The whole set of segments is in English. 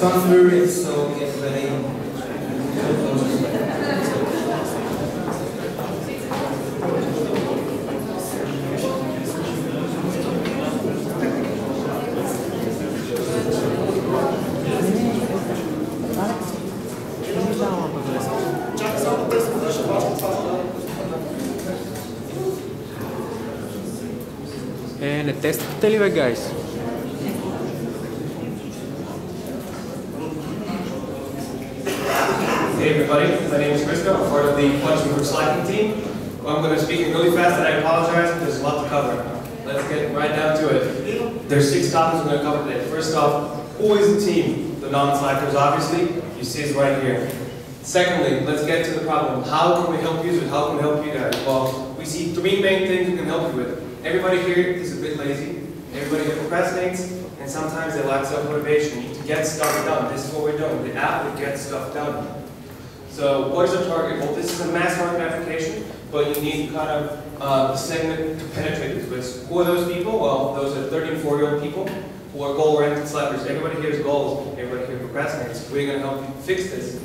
thunder, so get ready. נטסט את הטלוויזיה, guys. Hey everybody, my name is Hristo. I'm part of the punching group slacking team. I'm going to be speaking really fast and I apologize, but there's a lot to cover. Let's get right down to it. There's 6 topics we're going to cover today. First off, who is the team? The non-slackers, obviously. You see it's right here. Secondly, let's get to the problem. How can we help users? How can we help you guys? Well, we see 3 main things we can help you with. Everybody here is a bit lazy. Everybody here procrastinates, and sometimes they lack self-motivation. You need to get stuff done. This is what we're doing. The app will get stuff done. So what is our target? Well, this is a mass market application, but you need kind of a segment to penetrate this with. Who are those people? Well, those are 30 and 40-year-old people who are goal-oriented slackers. Everybody here has goals. Everybody here procrastinates. We're going to help you fix this.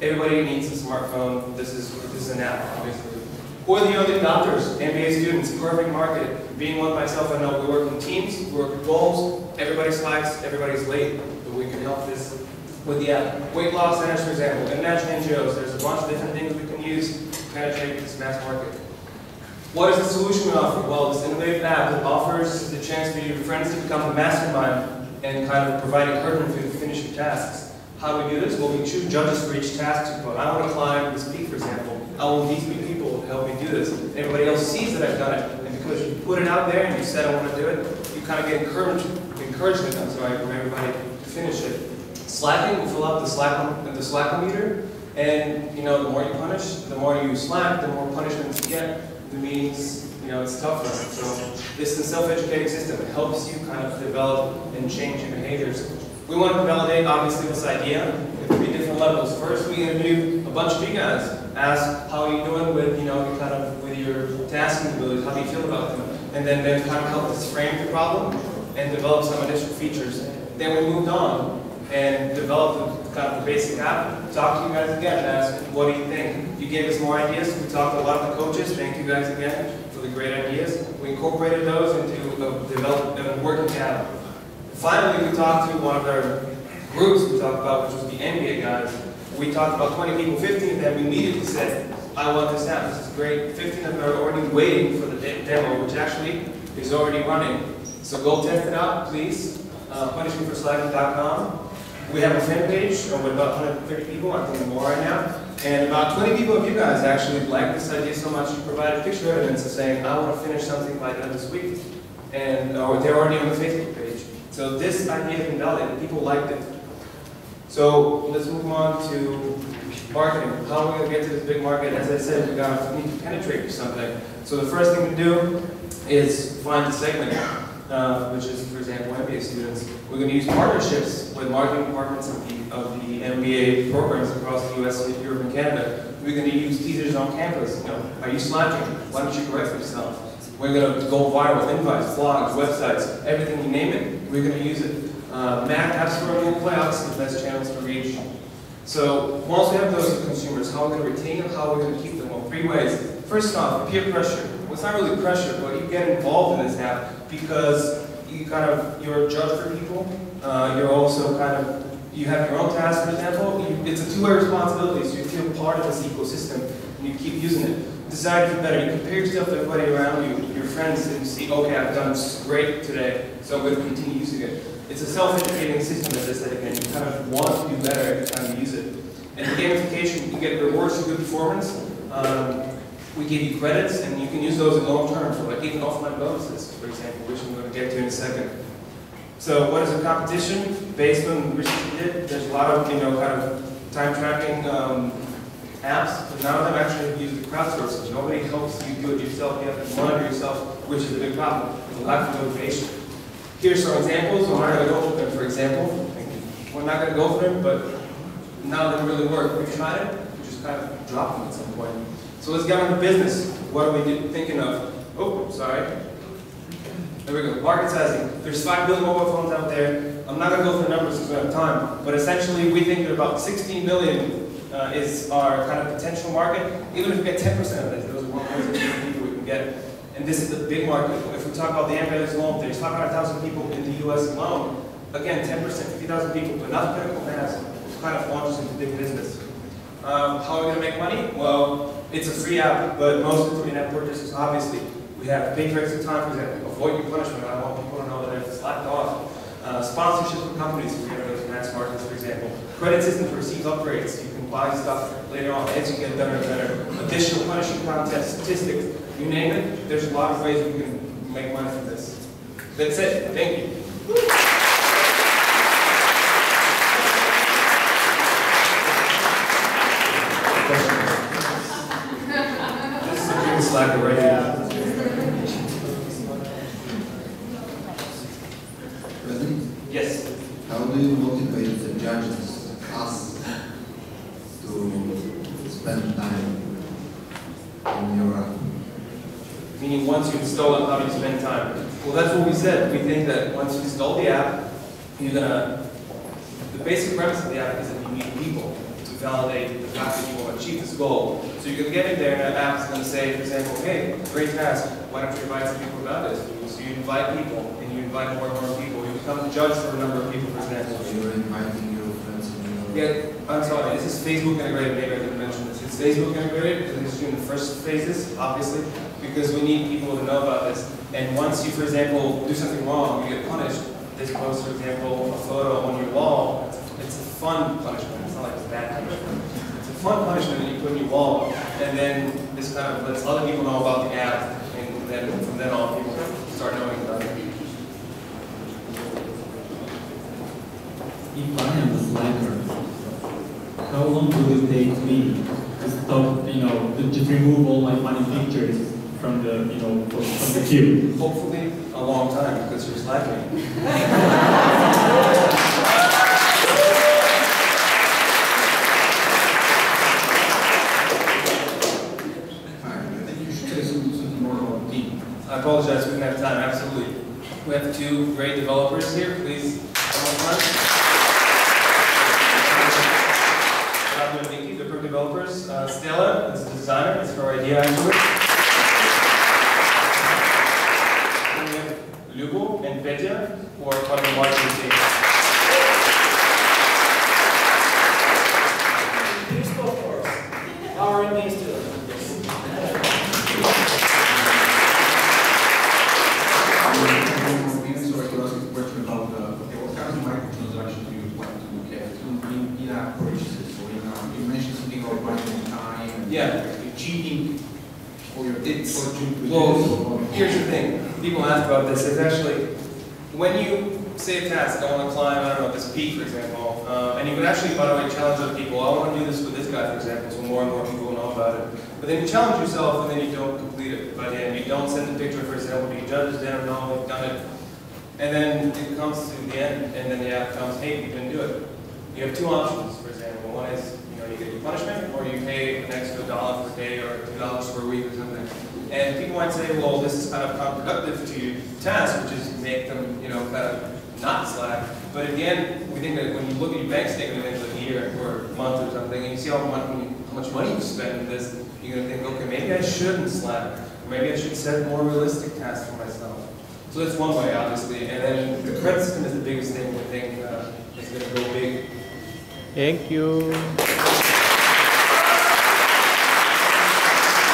Everybody needs a smartphone. This is an app, obviously. Who are the early adopters? MBA students, perfect market. Being one myself, I know we work in teams, we work with goals. Everybody slacks, everybody's late, but we can help this with the app. Weight loss centers, for example, international NGOs. There's a bunch of different things we can use to penetrate this mass market. What is the solution we offer? Well, this innovative app that offers the chance for your friends to become a mastermind and kind of provide encouragement for you to finish your tasks. How do we do this? Well, we choose judges for each task to put. I want to climb this peak, for example. I want these people to help me do this. And everybody else sees that I've done it. And because you put it out there and you said I want to do it, you kind of get encouragement from everybody to finish it. Slacking, we fill up the slackometer. And, you know, the more you punish, the more you slack, the more punishments you get. That means, you know, it's tougher. So this is a self-educating system. It helps you kind of develop and change your behaviors. We want to validate, obviously, this idea at 3 different levels. First, we interview a bunch of you guys. Ask how you're doing with, you know, with your tasking abilities. How do you feel about them? And then kind of help us frame the problem and develop some additional features. Then we moved on and developed kind of the basic app. Talk to you guys again and ask, what do you think? You gave us more ideas. We talked to a lot of the coaches. Thank you guys again for the great ideas. We incorporated those into a working app. Finally, we talked to one of our groups we talked about, which was the NBA guys. We talked about 20 people, 15 of them immediately said, I want this app, this is great. 15 of them are already waiting for the demo, which actually is already running. So go test it out, please. punishmentforslacking.com. We have a fan page with about 130 people, I think more right now. And about 20 people of you guys actually like this idea so much, you provided picture evidence of saying, I want to finish something by the end of this week. And or they're already on the Facebook page. So this idea has been validated, people liked it. So let's move on to marketing. How are we going to get to this big market? As I said, we need to penetrate something. So the first thing to do is find the segment, which is, for example, MBA students. We're going to use partnerships with marketing departments of the MBA programs across the US, Europe, and Canada. We're going to use teasers on campus. You know, are you slacking? Why don't you correct yourself? We're going to go viral, invites, blogs, websites, everything you name it, we're going to use it. Mac apps for Google Play, obviously the best channels to reach. So once we have those consumers, how are we going to retain them, how are we going to keep them? Well, 3 ways. First off, peer pressure. Well, it's not really pressure, but you get involved in this app because you're a judge for people. You're also you have your own tasks, for example. It's a 2-way responsibility, so you feel part of this ecosystem and you keep using it. Desire to be better. You compare yourself to everybody around you, your friends, and you see, okay, I've done great today, so I'm going to continue using it. It's a self-educating system, as I said again. You kind of want to do better every time you use it. And the gamification, you get rewards for good performance. We give you credits, and you can use those in long term, so like even offline bonuses, for example, which I'm going to get to in a second. So what is a competition? Based on the research we did, there's a lot of, kind of time tracking apps, but none of them actually use the crowdsourcing. Nobody helps you do it yourself. You have to monitor yourself, which is a big problem. The lack of motivation. Here's some examples. We're not going to go for them, for example. We're not going to go for them, but none of them really work. We've tried it, we just kind of drop them at some point. So let's get on to business. What are we thinking of? Oh, sorry. There we go. Market sizing. There's 5 billion mobile phones out there. 1 I'm not going to go through the numbers because we don't have time, but essentially we think that about 16 million is our kind of potential market. Even if we get 10% of this, those are 1.6 million people we can get. And this is the big market. If we talk about the ambulance alone, there's 500,000 people in the US alone. Again, 10%, 50,000 people, but not critical mass, kind of launches into big business. How are we going to make money? Well, it's a free app, but most of it's in-app purchases, obviously. We have pay for extra time, for example, avoid your punishment. I want people to know that it's slacked off. Sponsorship from companies, if we're going to go to mass markets, for example. Credit system for received upgrades. You can buy stuff later on as you get better and better. Additional punishing contests, statistics, you name it. There's a lot of ways we can make money from this. That's it. Thank you. This is a big slacker right here. Yes. How do you motivate the judges, us, to spend time in your app? Meaning once you install it, how do you spend time? Well, that's what we said. We think that once you install the app, you're gonna, the basic premise of the app is that you need people to validate the fact that you want to achieve this goal. So you can get in there and that app is going to say, for example, hey, great task, why don't you invite some people about this? So you invite people, and you invite more and more people. You become the judge for a number of people, for example. So you're inviting your friends and your... Yeah, I'm sorry, this is Facebook integrated, maybe I didn't mention this. It's Facebook integrated, and this is doing the first phases, obviously, because we need people to know about this. And once you, for example, do something wrong, you get punished. This post, for example, a photo on your wall, it's a fun punishment. It's not like it's a bad punishment. It's a fun punishment that you put on your wall, and then this kind of lets other people know about the app, and then from then on, people start knowing about it. If I am a slacker, how long will it take me to stop, to just remove all my funny pictures from the, from the queue? Hopefully, a long time, because you're slacking. I apologize, we didn't have time, absolutely. We have two great developers here, please come on front. They're pro developers. Stella is the designer, it's her idea actually. And we have Lugo and Petya, who are part of the marketing team. Hristo for us. Our MBA student. Yeah. Cheating or your tips? Well, here's the thing. People ask about this. It's actually, when you say a task, I want to climb, I don't know, this peak, for example, and you can actually, by the way, challenge other people. I want to do this with this guy, for example, so more and more people know about it. But then you challenge yourself, and then you don't complete it by the end. You don't send the picture, for example, to your judges, they don't know you've done it. And then it comes to the end, and then the app comes, hey, you didn't do it. You have two options, for example. One is, you get your punishment, or you pay an extra $1 per day or $2 per week or something. And people might say, well, this is kind of counterproductive to your task, which is make them, kind of not slack. But again, we think that when you look at your bank statement at the end of the year or month or something, and you see how much money you spend in this, you're going to think, okay, maybe I shouldn't slack. Or maybe I should set more realistic tasks for myself. So that's one way, obviously. And then the credit system is the biggest thing we think is going to go big. Thank you.